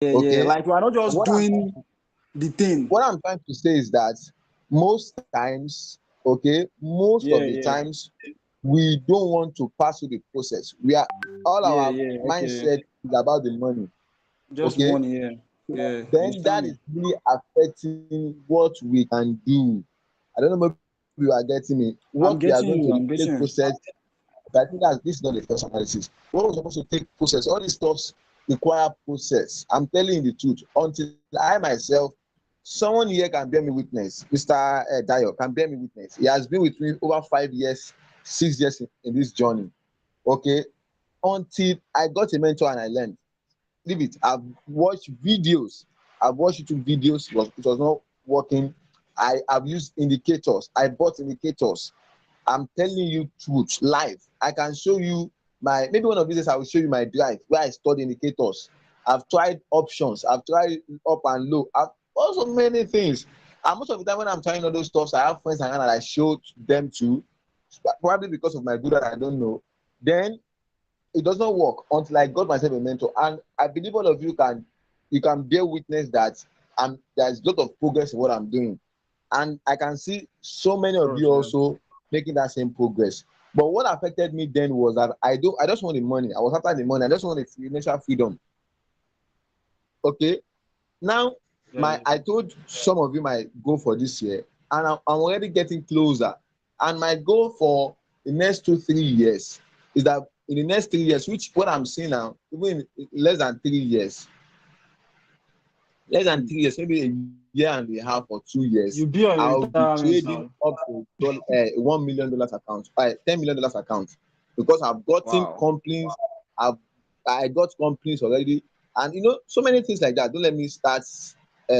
Yeah. Okay. Like we are not just What I'm doing the thing. what I'm trying to say is that most times, okay, most of the Yeah. times we don't want to pass through the process. We are all our Okay. mindset is about the money. Just Okay. money, yeah. Yeah. Then that Understand is you. really affecting what we can do. I don't know, maybe you are getting me. What we are I'm going getting to you. I'm take getting you. process. But I think that this is not the first analysis. What we're supposed to take process, all these stuffs require process. I'm telling you the truth. Until I myself, someone here can bear me witness, Mr. Dayo can bear me witness. He has been with me over 5 years, 6 years in this journey. Okay. Until I got a mentor and I learned. Leave it. I've watched videos. I've watched YouTube videos. It was not working. I've used indicators. I bought indicators. I'm telling you truth, live. I can show you my, maybe one of these days I will show you my drive where I study indicators. I've tried options, I've tried up and low, I've also many things. And most of the time when I'm trying all those stuffs, I have friends around that I showed them to, probably because of my good that I don't know. Then it does not work until I got myself a mentor. And I believe all of you can bear witness that there's a lot of progress in what I'm doing. And I can see so many Of of you course, yeah. also making that same progress. But what affected me then was that I just want the money. I was after the money. I just want the financial freedom. Okay. Now Yeah. I told some of you my goal for this year, and I'm already getting closer. And my goal for the next 2 3 years is that in the next 3 years, which what I'm seeing now, even in less than 3 years, maybe a year and a half or 2 years, You be on I'll your be retirement trading now. up to $1 million account, $10 million account, because I've gotten Wow. companies, I've I got companies already, and so many things like that. Don't let me start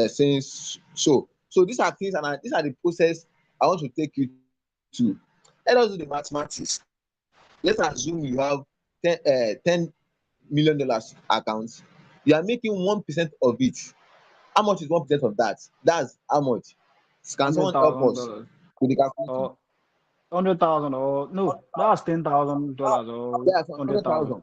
saying so. So these are things, and these are the process I want to take you to. Let us do the mathematics. Let's assume you have $10 million account. You are making 1% of it. How much is 1% of that? That's how much? Can hundred someone help thousand us dollars with the calculation? or 100,000 or no, that's $10,000 or Yeah, so hundred hundred thousand. thousand.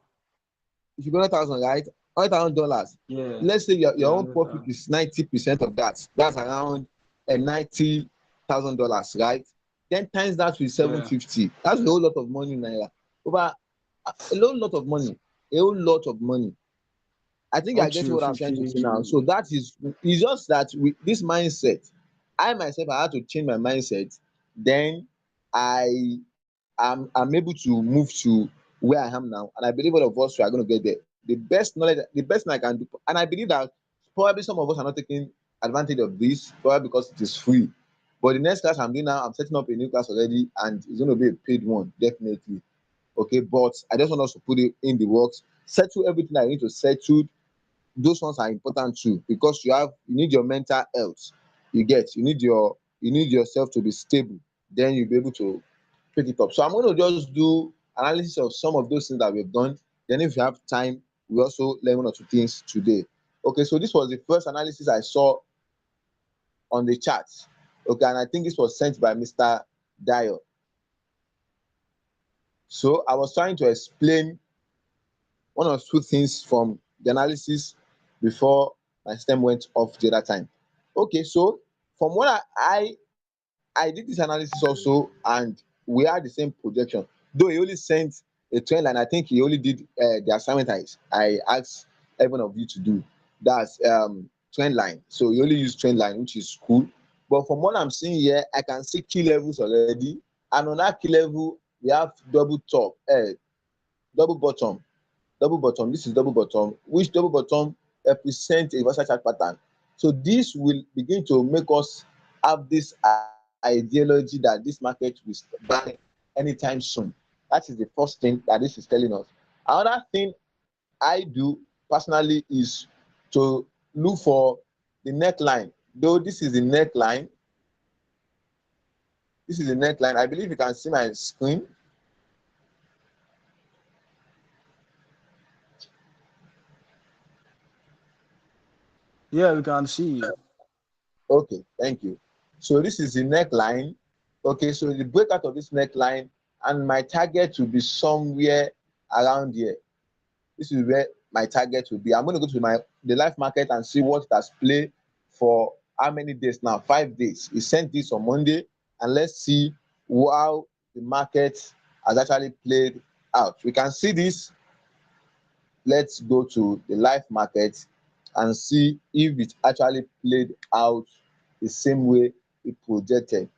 It should be 100,000, right? $100,000. Yeah, Let's say your yeah, own profit 100,000. is 90% of that. That's around $90,000, right? Then times that with Yeah, 750. That's a whole lot of money, naira. Over a whole lot of money. A whole lot of money. I think I got get you what I'm trying to say 50. now. So that is, it's just that with this mindset, I myself I had to change my mindset. Then I'm able to move to where I am now, and I believe all of us we are going to get there. The best thing I can do, and I believe that probably some of us are not taking advantage of this, probably because it is free. But the next class I'm doing now, I'm setting up a new class already, and it's going to be a paid one, definitely. Okay, but I just want us to put it in the works, settle everything I need to settle. Those ones are important too, because you need your mental health. You need yourself to be stable. Then you'll be able to pick it up. So I'm going to just do analysis of some of those things that we've done. Then if you have time, we also learn one or two things today. Okay, so this was the first analysis I saw on the chat. Okay, and I think this was sent by Mr. Dio. So I was trying to explain one or two things from the analysis before my stem went off the other time. Okay, so from what I did this analysis also, and we had the same projection. Though he only sent a trend line, I think he only did the assignment I asked every one of you to do. That's trend line. So he only used trend line, which is cool. But from what I'm seeing here, I can see key levels already, and on that key level we have double bottom, double bottom. This is double bottom, which double bottom represent a versatile chart pattern. So this will begin to make us have this ideology that this market will buy anytime soon. That is the first thing that this is telling us. Another thing I do personally is to look for the neckline. Though this is the neckline, I believe you can see my screen. Yeah, we can see you. Okay, thank you. So this is the neckline. Okay, so the breakout of this neckline, and my target will be somewhere around here. This is where my target will be. I'm going to go to the live market and see what it has played for how many days now. 5 days. He sent this on Monday, and let's see how the market has actually played out. We can see this. Let's go to the live market and see if it actually played out the same way it projected.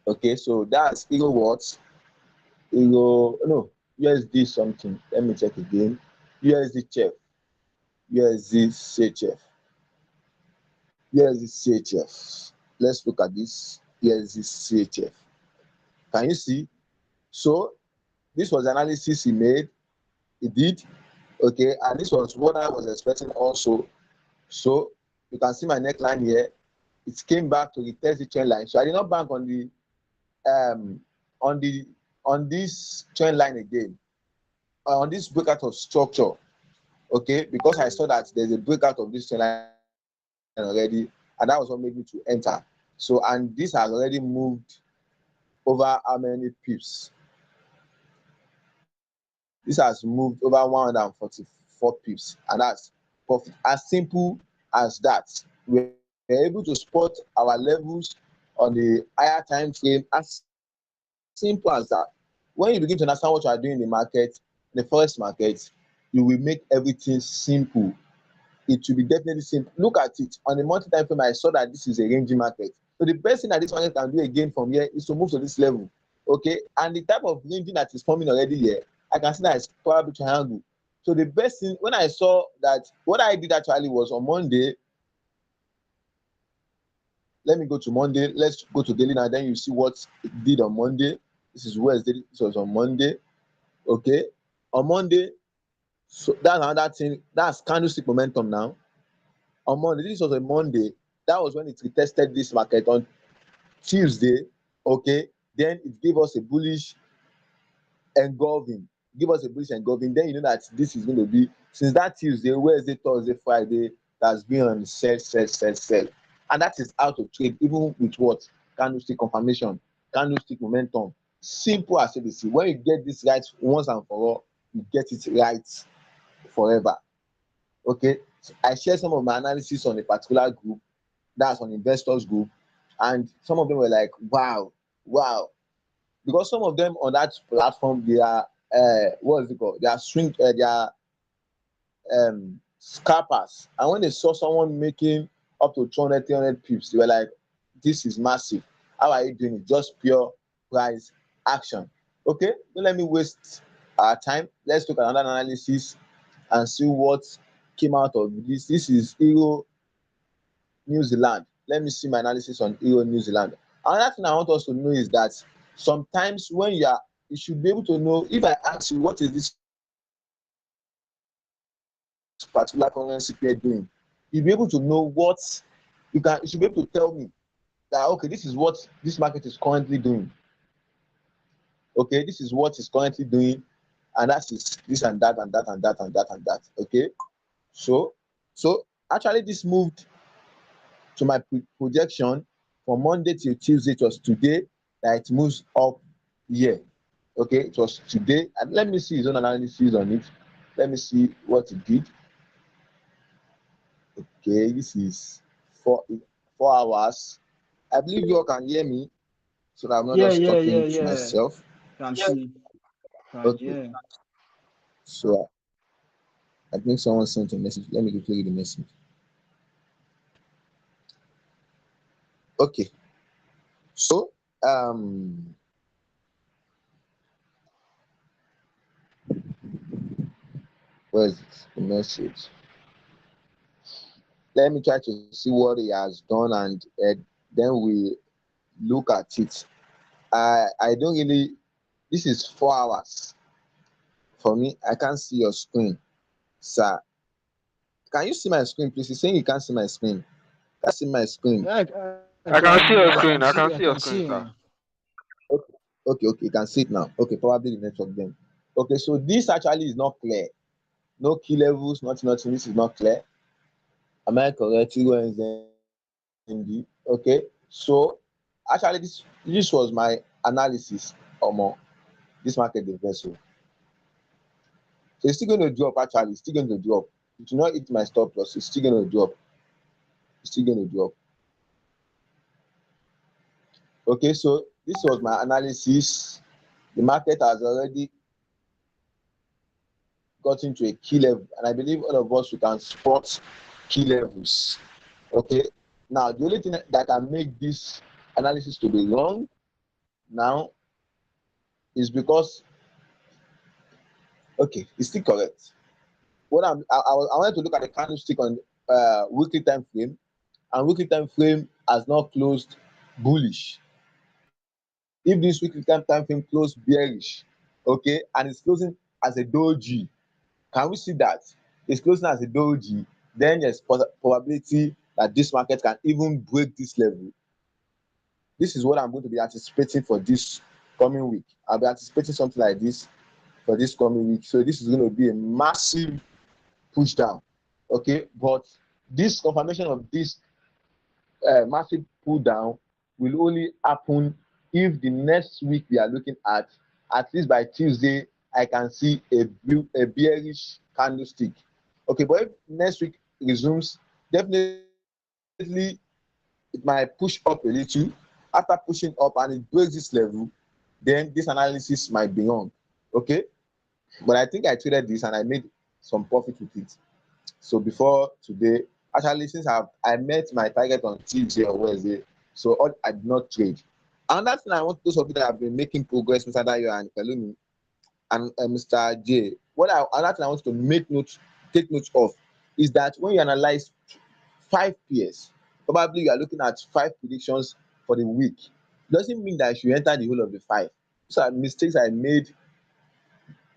Okay, so that's Euro what? Euro, no, USD something. Let me check again. USD chef. USD CHF. USD CHF. Let's look at this USD CHF. Can you see? So this was the analysis he made. He did. Okay, and this was what I was expecting also. So you can see my neckline here. It came back to retest the trend line. So I did not bank on the on this trend line again, on this breakout of structure. Okay, because I saw that there's a breakout of this trend line already, and that was what made me to enter. So, and this has already moved over how many pips? This has moved over 144 pips, and that's profit. As simple as that. We're able to spot our levels on the higher time frame. As simple as that. When you begin to understand what you are doing in the market, in the forex market, you will make everything simple. It will be definitely simple. Look at it on the monthly time frame. I saw that this is a ranging market. So the best thing that this market can do again from here is to move to this level. Okay, and the type of ranging that is forming already here, I can see that it's probably triangle. So the best thing, when I saw that, what I did actually was on Monday. Let me go to Monday. Let's go to daily now. Then you see what it did on Monday. This is Wednesday. This was on Monday. Okay, on Monday. So that's another thing. That's candlestick momentum now. On Monday, this was a Monday. That was when it retested this market on Tuesday. Okay, then it gave us a bullish engulfing. Give us a bullish engulfing. Then you know that this is going to be since that Tuesday, Wednesday, Thursday, Friday. That's been on sell, and that is how to trade, even with what candlestick confirmation, candlestick momentum. Simple as ABC. When you get this right once and for all, you get it right forever. Okay, so I share some of my analysis on a particular group, that's on investors group, and some of them were like, wow, because some of them on that platform, they are what is it called, they are scalpers, and when they saw someone making up to 200 300 pips, they were like, this is massive. How are you doing it? Just pure price action. Okay, don't let me waste our time. Let's look at another analysis and see what came out of this. This is Euro New Zealand. Let me see my analysis on Euro New Zealand. Another thing I want us to know is that sometimes when you should be able to know, if I ask you what is this particular currency pair doing, you'll be able to know what you should be able to tell me that, okay, this is what this market is currently doing. Okay, this is what it's currently doing, and that is this and that and that and that and that and that. Okay, so actually this moved to my projection from Monday till Tuesday. It was today that it moves up here. Okay, it was today, and let me see his own analysis on it. Let me see what it did. Okay, this is 4 hours. I believe you all can hear me, so that I'm not just talking to myself. Can see. Okay, Yeah. so I think someone sent a message. Let me quickly read the message. Okay, so where is it? The message. Let me try to see what he has done, and then we look at it. I don't really. This is 4 hours for me. I can't see your screen, sir. Can you see my screen, please? He's saying you can't see my screen. Can't see my screen. Yeah, I can see your I screen. can I see. can I see your can screen, see. sir. Okay. You can see it now. Okay, probably the network then. Okay, so this actually is not clear. No key levels, nothing. This is not clear. Am I correct? Okay, so actually this was my analysis on this market vessel. So it's still going to drop actually. It's still going to drop. It will not hit my stop loss. It's still going to drop. It's still going to drop. Okay, so this was my analysis. The market has already gotten to a key level, and I believe all of us we can spot key levels. Okay, now the only thing that can make this analysis to be wrong now is because okay, it's still correct. I wanted to look at the candlestick on weekly time frame, and weekly time frame has not closed bullish. If this weekly time frame closed bearish, okay, and it's closing as a doji, can we see that it's closing as a doji? Then there's probability that this market can even break this level. This is what I'm going to be anticipating for this coming week. I'll be anticipating something like this for this coming week. So this is going to be a massive push down. Okay, but this confirmation of this massive pull down will only happen if the next week we are looking at least by Tuesday, I can see a bearish candlestick. Okay, but if next week resumes, definitely it might push up a little. After pushing up and it breaks this level, then this analysis might be wrong. Okay, but I think I traded this and I made some profit with it. So before today, actually since I met my target on Tuesday or Wednesday, so I did not trade. Another thing I want those of you that have been making progress, Mr. Dayo and Pelumi and Mr. J, another thing I want to take note of is that when you analyze 5 pairs, probably you are looking at 5 predictions for the week. It doesn't mean that you should enter the whole of the 5. Those are mistakes I made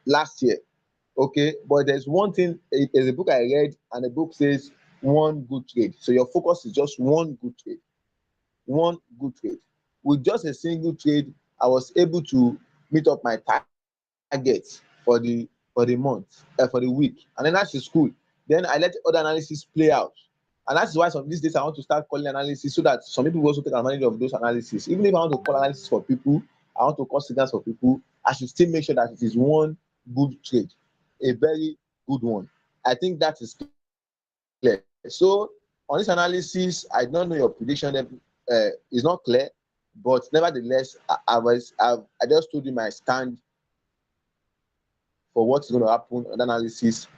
last year. Okay, but there's one thing. There's a book I read, and the book says one good trade. So your focus is just one good trade. One good trade. With just a single trade, I was able to meet up my targets for the month, for the week, and then that's cool. Then I let other analysis play out, and that's why some these days I want to start calling analysis so that some people also take advantage of those analysis. Even if I want to call analysis for people, I want to call signals for people, I should still make sure that it is one good trade, a very good one. I think that is clear. So on this analysis, I don't know your prediction is not clear, but nevertheless, I just told you my stand for what's going to happen on the analysis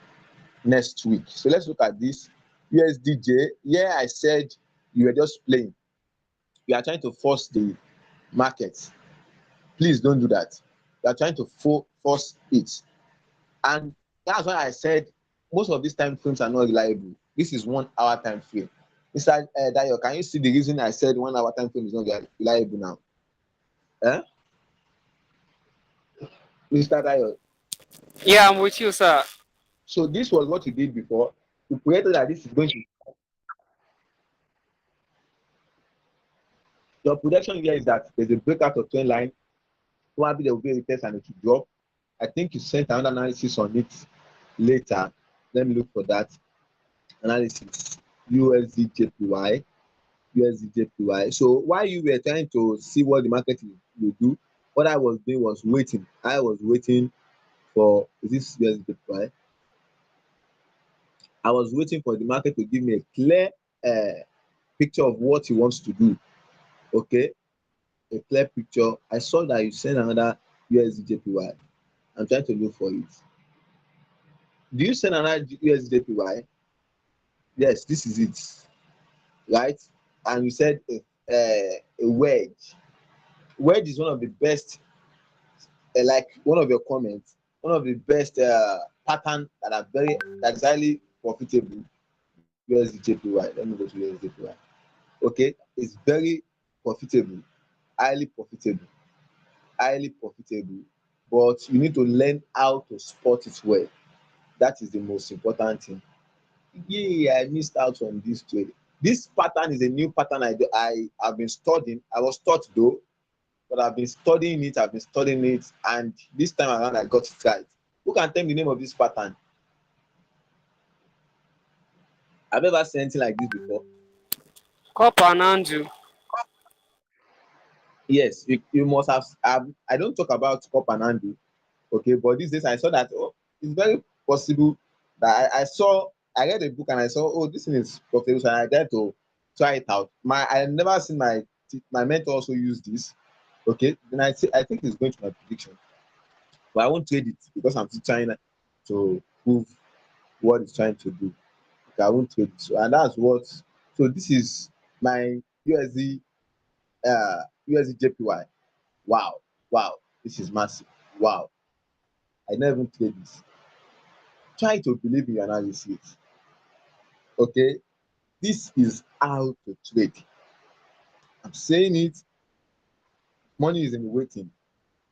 next week. So let's look at this USDJ. Yeah, I said you were just playing. You are trying to force the market. Please don't do that. You are trying to force it, and that's why I said most of these time frames are not reliable. This is 1 hour time frame. Mr. Dayo, can you see the reason I said 1 hour time frame is not reliable now? Eh? Mr. Dayo. Yeah, I'm with you, sir. So this was what you did before. You created that this is going to. Your projection here is that there's a breakout of trend line. Probably there will be a test and it will drop. I think you sent another analysis on it later. Let me look for that analysis. USDJPY. USDJPY. So while you were trying to see what the market will do, what I was doing was waiting. I was waiting for this USDJPY. I was waiting for the market to give me a clear picture of what he wants to do. Okay, a clear picture. I saw that you sent another USDJPY. I'm trying to look for it. Do you send another USDJPY? Yes, this is it, right? And you said a wedge. Wedge is one of the best, like one of your comments, one of the best pattern that is highly profitable. USDJPY. Let me go to USDJPY. Okay, it's very profitable, highly profitable, highly profitable. But you need to learn how to spot it well. That is the most important thing. Yeah, I missed out on this trade. This pattern is a new pattern I have been studying. I was taught though, but I've been studying it. And this time around I got it right. Who can tell me the name of this pattern? I've never seen anything like this before. Copper and Andrew. Yes, you must have. I don't talk about cup and handle, okay, but these days I saw that it's very possible that I read a book and I saw, oh, this thing is profitable, so I tried to try it out. I never seen my mentor also use this. Okay, then I think it's going to my prediction, but I won't trade it because I'm still trying to prove what it's trying to do. Okay, I won't trade it. So, and that's what. So this is my USD USD JPY. Wow, wow, this is massive. Wow, I never even trade this. Try to believe in your analysis. Okay, this is how to trade. I'm saying it. Money is in the waiting.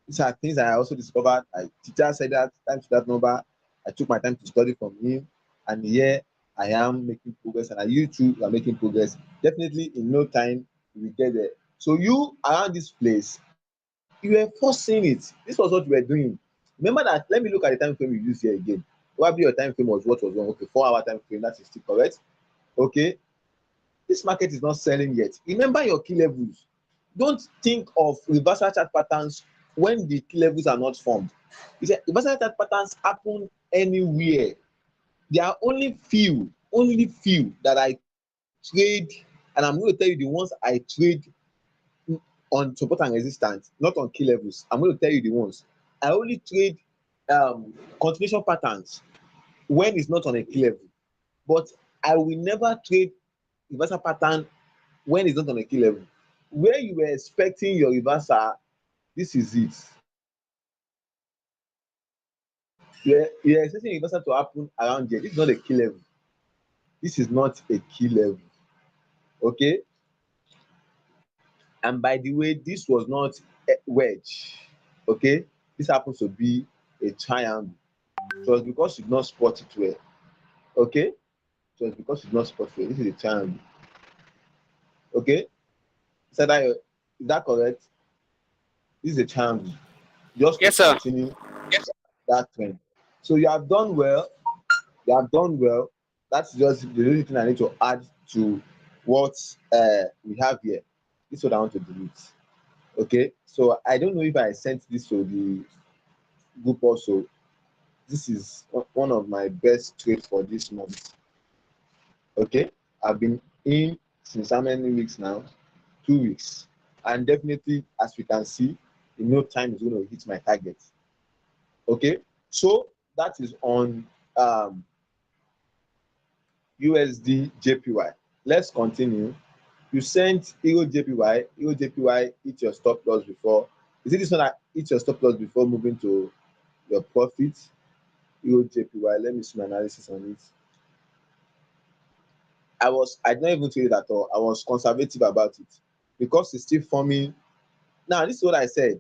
These are things I also discovered. My teacher said that time to that number. I took my time to study from him, and here I am making progress, and you too are making progress. Definitely, in no time we will get there. So you around this place, you were forcing it. This was what you were doing. Remember that. Let me look at the time frame you use here again. Probably your time frame was what was wrong. Okay, 4 hour time frame. That is still correct. Okay, this market is not selling yet. Remember your key levels. Don't think of reversal chart patterns when the key levels are not formed. You see, reversal chart patterns happen anywhere. There are only few that I trade, and I'm going to tell you the ones I trade on support and resistance, not on key levels. I'm going to tell you the ones. I only trade continuation patterns when it's not on a key level, but I will never trade reversal pattern when it's not on a key level. Where you were expecting your reversal, this is it. You're expecting reversal to happen around here. This is not a key level. This is not a key level. Okay. And by the way, this was not a wedge. Okay. This happens to be a triangle. It was because you did not spot it well. Okay. It was because you did not spot it well. This is a triangle. Okay. Is that correct? This is a triangle. Just to Yes, sir. continue that trend. So you have done well. You have done well. That's just the only thing I need to add to what we have here. This is what I want to delete. Okay. So I don't know if I sent this to the group also. This is one of my best trades for this month. Okay. I've been in since how many weeks now? 2 weeks. And definitely, as we can see, in no time is going to hit my target. Okay. So that is on USD JPY. Let's continue. You sent Euro JPY. Euro JPY hit your stop loss before. Is it this one that hit your stop loss before moving to your profit? Euro JPY. Let me see my analysis on it. I did not even trade it at all. I was conservative about it because it's still forming. Now, this is what I said.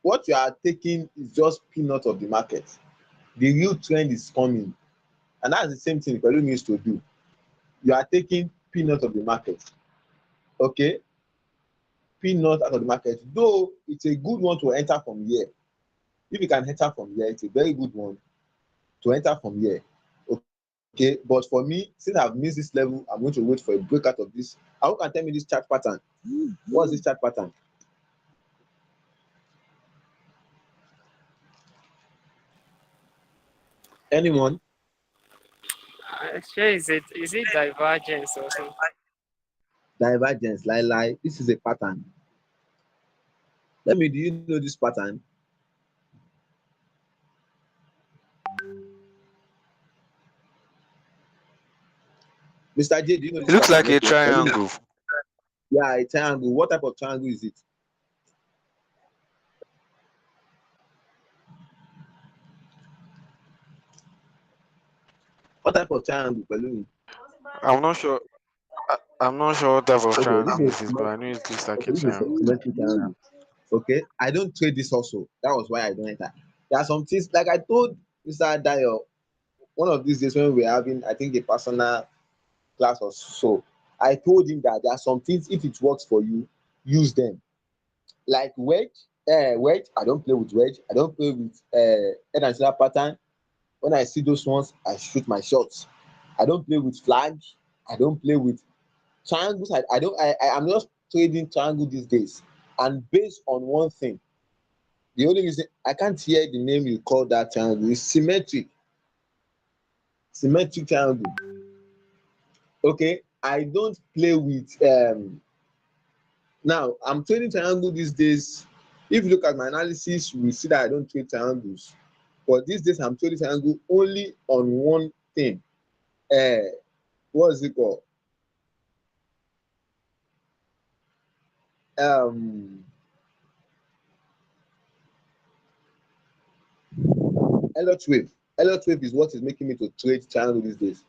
What you are taking is just peanut of the market. The real trend is coming. And that's the same thing Pelumi needs to do. You are taking peanut of the market. Okay? Peanut out of the market. Though it's a good one to enter from here. If you can enter from here, it's a very good one to enter from here. Okay, but for me, since I've missed this level, I'm going to wait for a breakout of this. How can tell me this chart pattern? What's this chart pattern? Anyone? Sure, is it divergence or something? Divergence, lie. This is a pattern. Do you know this pattern? Mr. J, do you know It this looks pattern? like a Okay. triangle. Yeah, a triangle. What type of triangle is it? What type of triangle, Pelumi? I'm not sure. I'm not sure what type of Okay, triangle this is, but I know it looks like a this is a triangle. symmetric triangle. Okay, I don't trade this also. That was why I don't enter. There are some things like I told Mr. Dayo one of these days when we were having, I think, a personal class or so. I told him that there are some things, if it works for you, use them. Like wedge. I don't play with wedge. I don't play with head and shoulder pattern. When I see those ones, I shoot my shots. I don't play with flag. I don't play with triangles. I'm just trading triangle these days, and based on one thing. The only reason I can't hear the name you call that triangle is symmetric triangle. Okay, I don't play with now I'm trading triangle these days. If you look at my analysis, you will see that I don't trade triangles. But these days I'm trading triangle only on one thing. Uh, what is it called? Um, Elliott wave. Elliott wave is what is making me to trade triangle these days.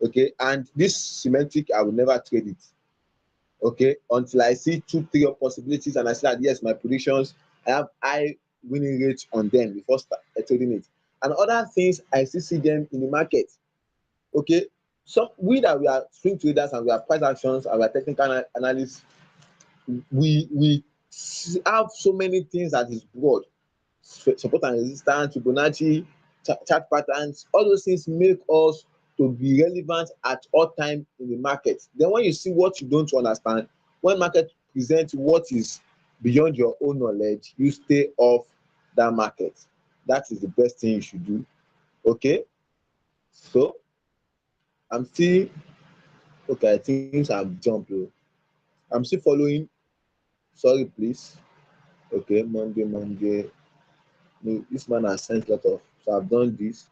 Okay, and this symmetric, I will never trade it. Okay, until I see two, three possibilities and I see that yes, my predictions, I have high winning rates on them before trading it. And other things, I still see them in the market. Okay, so we that we are swing traders and we have price actions and we are technical analysts, we have so many things that is broad. Support and resistance, Fibonacci, chart patterns, all those things make us to be relevant at all time in the market. Then when you see what you don't understand, when market presents what is beyond your own knowledge, you stay off that market. That is the best thing you should do. Okay, so I'm still okay. I think I've jumped though. I'm still following. Sorry, please. Okay, Monday. No, this man has sent a lot of. So I've done this.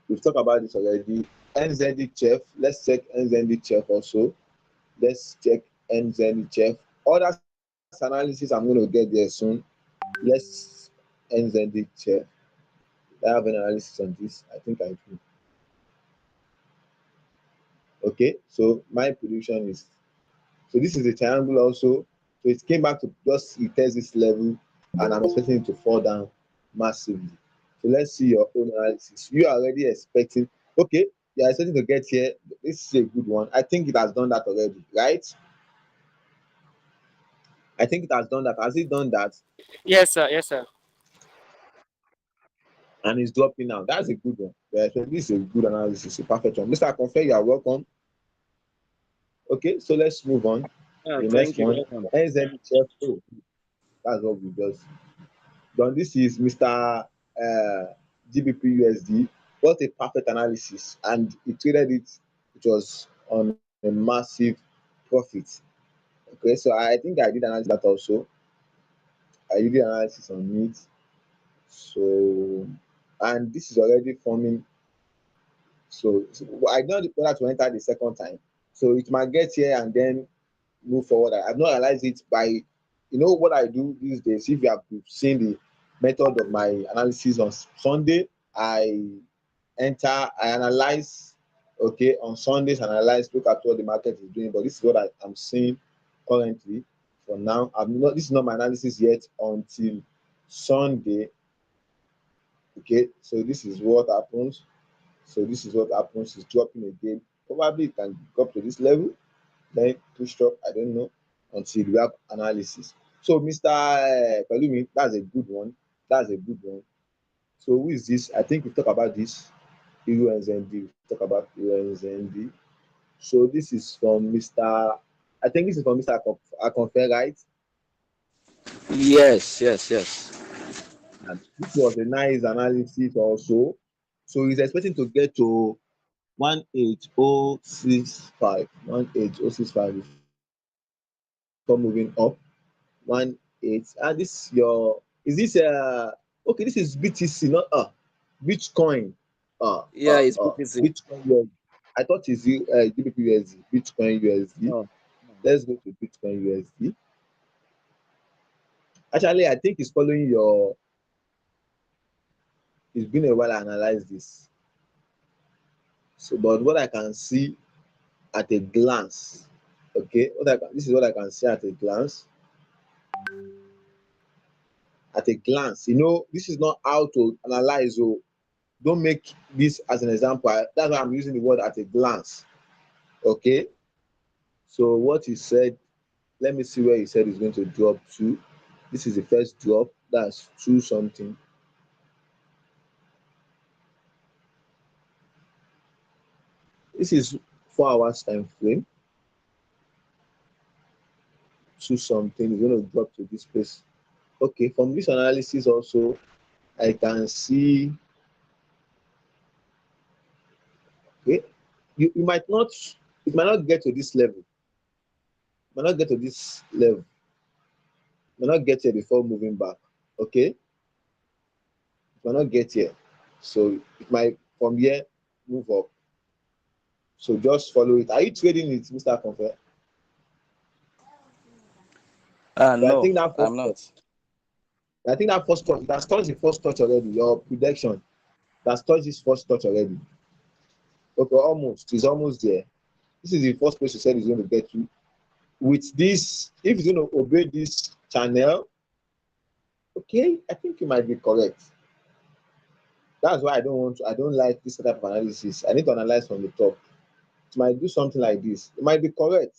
We've talked about this already. NZD chef. Let's check NZD chef also. Let's check NZD chef. Other analysis I'm going to get there soon. Let's NZD chef. I have an analysis on this. I think I do. Okay, so my prediction is so this is a triangle also. So it came back to just retest this level, and I'm expecting it to fall down massively. So let's see your own analysis. You are already expecting, okay, you are expecting to get here. This is a good one. I think it has done that already, right? I think it has done that. Has it done that? Yes, sir. Yes, sir. And it's dropping now. That's a good one. Yeah, so this is a good analysis, a perfect one. Mr. Confer, you are welcome. Okay, so let's move on. Yeah, The next thank you. one, Welcome. NZHF. Oh, that's what we just done. This is Mr. GBP USD. What a perfect analysis, and he traded it. It was on a massive profit. Okay, so I think I did analysis that also. I did analysis on it. So, and this is already forming. So I don't know whether to enter the second time. So it might get here and then move forward. I've not realized it by, what I do these days. If you have seen the method of my analysis on Sunday, I I analyze, okay, on Sundays, analyze, look at what the market is doing. But this is what I'm seeing currently. For now, this is not my analysis yet until Sunday. Okay, so this is what happens. So this is what happens. It's dropping again. Probably it can go up to this level, then push up. I don't know until we have analysis. So Mr. Palumi, that's a good one. That's a good one. So who is this? I think we talk about this. UNZD. We talk about UNZD. So this is from Mr. I think this is from Mr. Akonfe, right? Yes. And this was a nice analysis also. So he's expecting to get to 18065. 18065 before moving up. 18. And this your is this okay? This is BTC, not Bitcoin. Yeah, it's BTC. Bitcoin USD. I thought it's GBP USD. Bitcoin USD. Oh, Let's go to Bitcoin USD. Actually, I think it's following your. It's been a while I analyzed this. So, but what I can see at a glance, okay, this is what I can see at a glance. At a glance, this is not how to analyze. So, don't make this as an example. That's why I'm using the word at a glance. Okay. So what he said, let me see where he said he's going to drop to. This is the first drop. That's 2 something. This is 4 hours time frame. 2 something is going to drop to this place. Okay, from this analysis also, I can see, okay, you might not, it might not get to this level, might not get to this level, might not get here before moving back. Okay, it might not get here. So it might from here move up. So just follow it. Are you trading it, Mr. Confer? So I No, think that I'm first not. I think that first touch, that's touched the first touch already. Your prediction that's touched this first touch already. Okay, almost. It's almost there. This is the first place you said it's going to get to. With this, if it's going to obey this channel, okay, I think you might be correct. That's why I don't like this type of analysis. I need to analyze from the top. It might do something like this. It might be correct.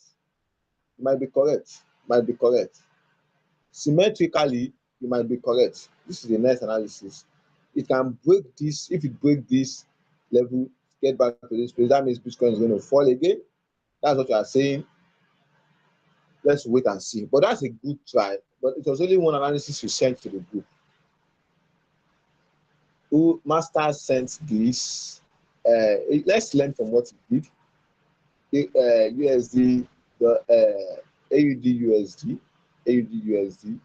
It might be correct. It might be correct. Symmetrically, you might be correct. This is the next analysis. It can break this. If it break this level, get back to this place, that means Bitcoin is going to fall again. That's what you are saying. Let's wait and see. But that's a good try. But it was only one analysis you sent to the group. Who Master sent this? Let's learn from what he did. USD, the AUD USD, AUD USD,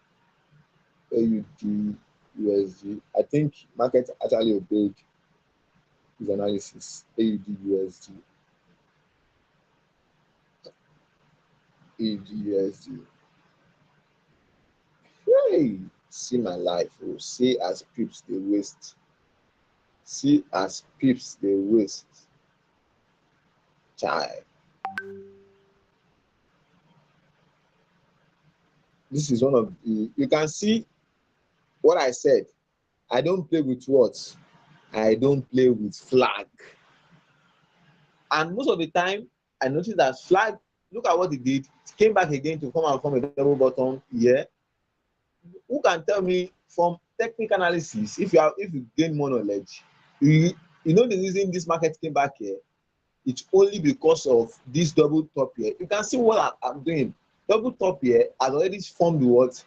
AUD USD. I think market actually obeyed his analysis. AUD USD, AUD USD. Hey, see my life. Oh, see as pips they waste. See as pips they waste. Child. This is one of the, you can see what I said. I don't play with words. I don't play with flag. And most of the time, I noticed that flag, look at what he did. It came back again to come and form a double bottom here. Who can tell me from technical analysis, if you gain more knowledge, you know the reason this market came back here? It's only because of this double top here. You can see what I'm doing. Double top here has already formed what?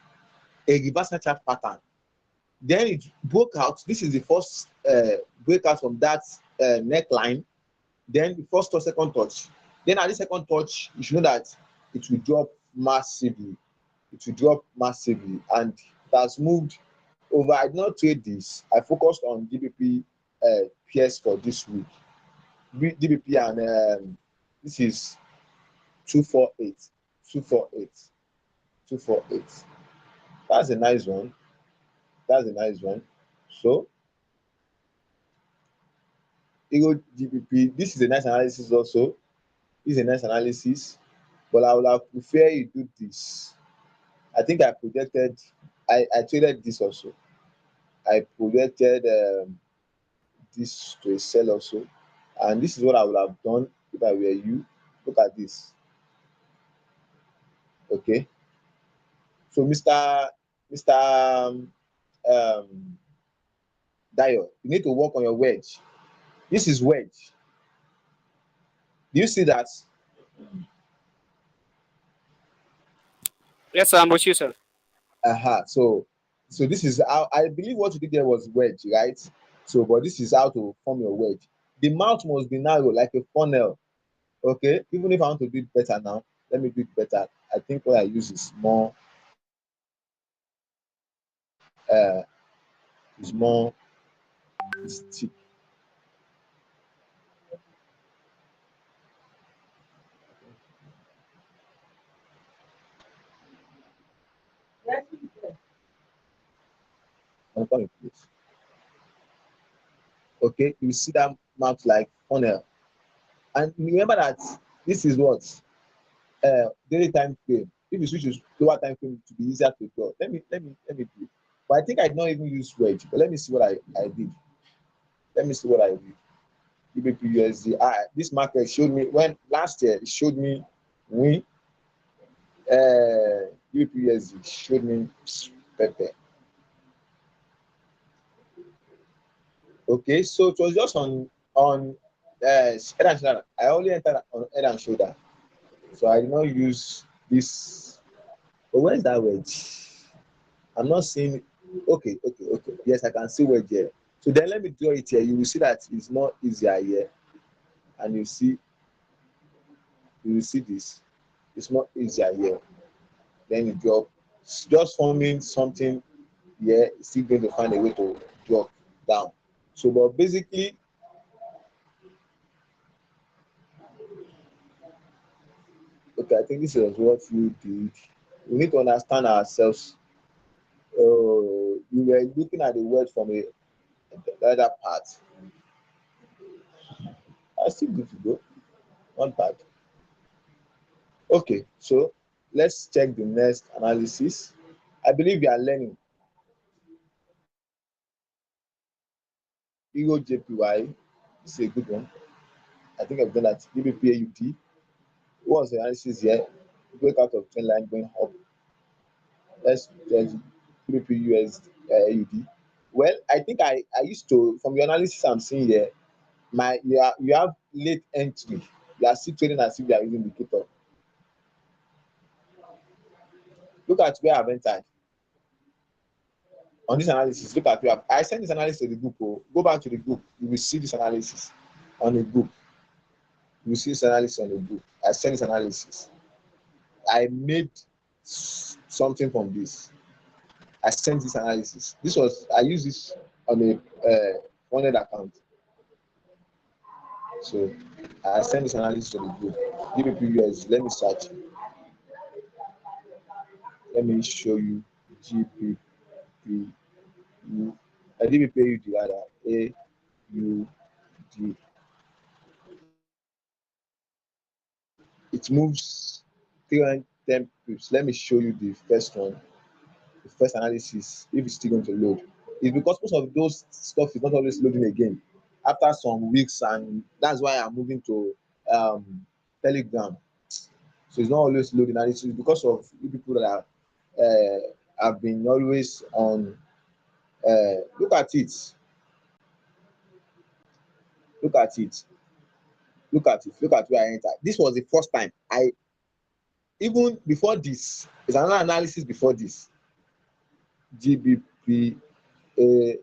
A reversal chart pattern. Then it broke out. This is the first breakout from that neckline. Then the first or second touch. Then at the second touch, you should know that it will drop massively. It will drop massively, and it has moved over. I did not trade this. I focused on DBP PS for this week. DBP and this is 248, 248, 248. That's a nice one. That's a nice one. So, Euro GBP, this is a nice analysis also. This is a nice analysis, but I would have preferred you do this. I think I projected, I traded this also. I projected this to a sell also. And this is what I would have done if I were you. Look at this. Okay. So, Mr. Dio, you need to work on your wedge. This is wedge. Do you see that? Yes, I'm with you, sir. So this is how I believe what you did there was wedge, right? So, but this is how to form your wedge. The mouth must be narrow, like a funnel. Okay. Even if I want to do it better now, let me do it better. I think what I use is more, uh, is more, is thick. I'm coming, please. Okay, you see that mouth like funnel, and remember that this is what daily time frame. If you switch to lower time frame, to be easier to draw. Let me do it. But I think I did not even use wedge. But let me see what I did. Let me see what I did. GBP USD. This market showed me when last year it showed me win. GBP USD showed me Pepe. Okay, so it was just on head and shoulder. I only entered on head and shoulder, so I did not use this. But where is that wedge? I'm not seeing. Okay. Yes, I can see where there. So then let me draw it here. You will see that it's more easier here, and you will see this. It's more easier here. Then you drop, just forming something here. It's still going to find a way to drop down. So, but basically, okay, I think this is what you did. We need to understand ourselves. You were looking at the word from the other part. I still good to go. One part. Okay, so let's check the next analysis. I believe you are learning. Euro JPY. This is a good one. I think I've done that. DBPAUD. What was the analysis here? Break out of trend line going up. Let's DBPUS AUD. Well, I think I used to, from the analysis I'm seeing here, you have late entry. You are still trading as if you are using the indicator. Look at where I've entered. On this analysis, look at where I sent this analysis to the group. Oh, go back to the group. You will see this analysis on the group. You will see this analysis on the group. I sent this analysis. I made something from this. I sent this analysis. I used this on a funded account. So I sent this analysis to the group. Give me previous. Let me search. Let me show you GPP. DBPUD rather. AUD. It moves 310 pips. Let me show you the first one. The first analysis, if it's still going to load. It's because most of those stuff is not always loading again after some weeks, and that's why I'm moving to Telegram. So it's not always loading, and it's because of you people that have been always on. Look at it. Look at it. Look at it. Look at where I entered. This was the first time. Even before this, there's another analysis before this. GBP AUD.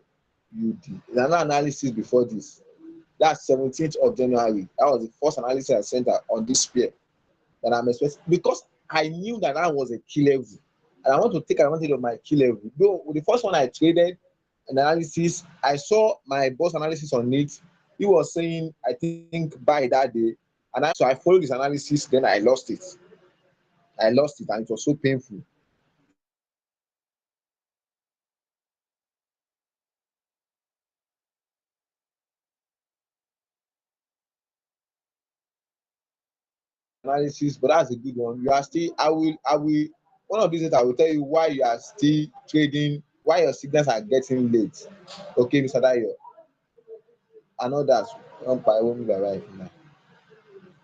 There's another analysis before this. That's 17th of January. That was the first analysis I sent out on this pair that I'm expecting, because I knew that was a key level, and I want to take advantage of my key level. Though with the first one I traded an analysis, I saw my boss analysis on it. He was saying, I think buy that day, and so I followed this analysis. Then I lost it. And it was so painful. Analysis, but that's a good one. You are still. I will. One of these days I will tell you why you are still trading. Why your signals are getting late. Okay, Mr. Dayo. And others. I won't be right now.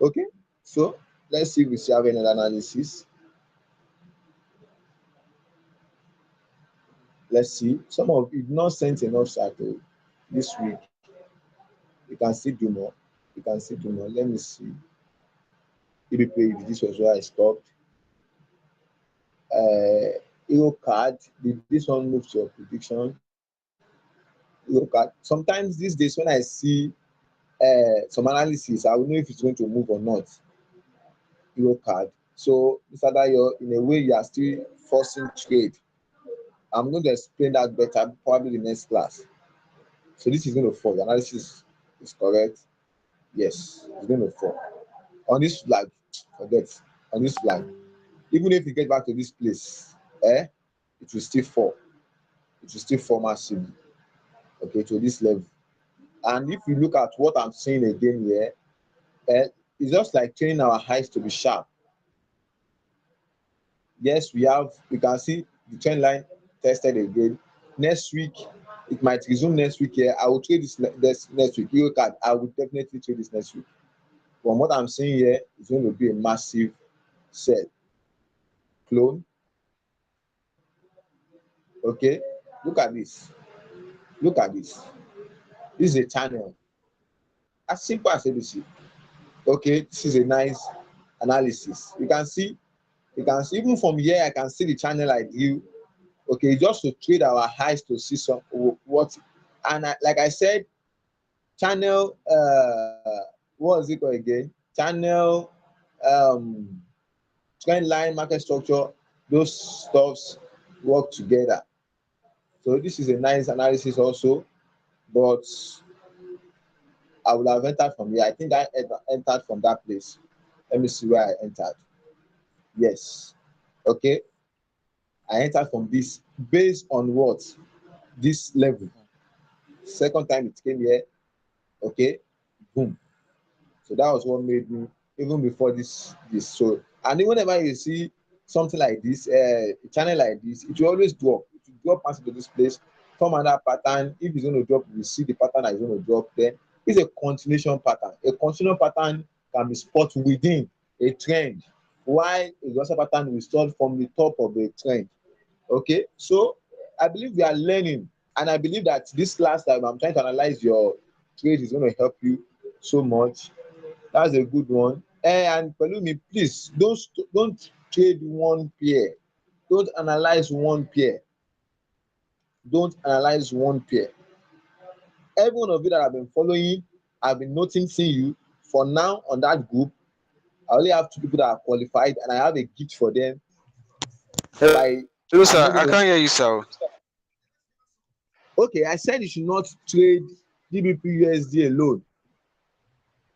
Okay, so let's see if we still have another analysis. Let's see. Some of you've not sent enough cycle this week. You can still do more. You can still do more. Let me see. This was where I stopped. Euro card. Did this one move to your prediction? Euro card. Sometimes these days when I see some analysis, I will know if it's going to move or not. Euro card. So, Mr. Dayo, in a way, you are still forcing trade. I'm going to explain that better probably in the next class. So this is going to fall. The analysis is correct. Yes, it's going to fall. On this flag, forget. On this flag, even if you get back to this place, it will still fall. It will still fall massively. Okay, to this level. And if you look at what I'm saying again here, it's just like training our eyes to be sharp. Yes, we can see the trend line tested again. Next week, it might resume next week here. I will trade this next week. Euro card, I will definitely trade this next week. From what I'm seeing here, it's going to be a massive sell. Clone. Okay, look at this. Look at this. This is a channel. As simple as ABC. Okay, this is a nice analysis. You can see even from here, I can see the channel I drew Okay, just to trade our eyes to see some what. And like I said, channel what is it called again? Channel trend line, market structure, those stuffs work together. So this is a nice analysis also, but I would have entered from here. I think I entered from that place. Let me see where I entered. Yes. Okay. I entered from this based on what? This level. Second time it came here. Okay. Boom. So that was what made me even before this. So and then whenever you see something like this, a channel like this, it will always drop. It will drop passing to this place, form another pattern. If it's going to drop, we see the pattern that is going to drop. Then it's a continuation pattern. A continuation pattern can be spotted within a trend. Why a also pattern will start from the top of the trend. Okay, so I believe we are learning, and I believe that this class that I'm trying to analyze your trade is going to help you so much. That's a good one. And Pelumi, please don't trade one pair. Don't analyze one pair. Don't analyze one pair. Every one of you that have been following, I've been noticing you. For now, on that group, I only have 2 people that are qualified, and I have a gift for them. By Hello, I'm sir. not I going to. can't hear you, sir. Okay, I said you should not trade GBP USD alone.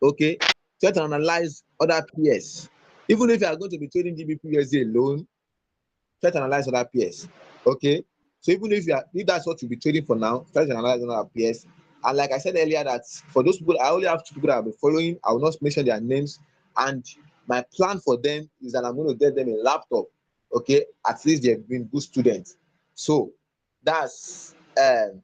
Okay, try to analyze other pairs. Even if you are going to be trading GBP USD alone, try to analyze other pairs. Okay, so even if that's what you'll be trading for now, try to analyze other pairs. And like I said earlier, that for those people, I only have 2 people that I've been following. I will not mention their names. And my plan for them is that I'm going to get them a laptop. Okay, at least they've been good students. So that's the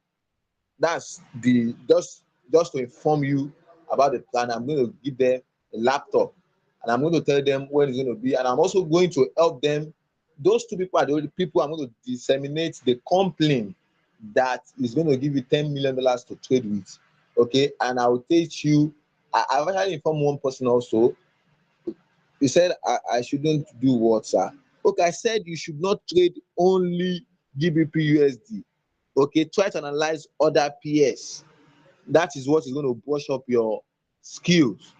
just to inform you about the plan. I'm going to give them a laptop, and I'm going to tell them when it's going to be, and I'm also going to help them. Those 2 people are the only people I'm going to disseminate the complaint that is going to give you $10 million to trade with. Okay, and I will teach you. I've actually informed one person also. He said I shouldn't do what, sir? Okay, I said you should not trade only GBP USD. Okay, try to analyze other pairs. That is what is going to brush up your skills.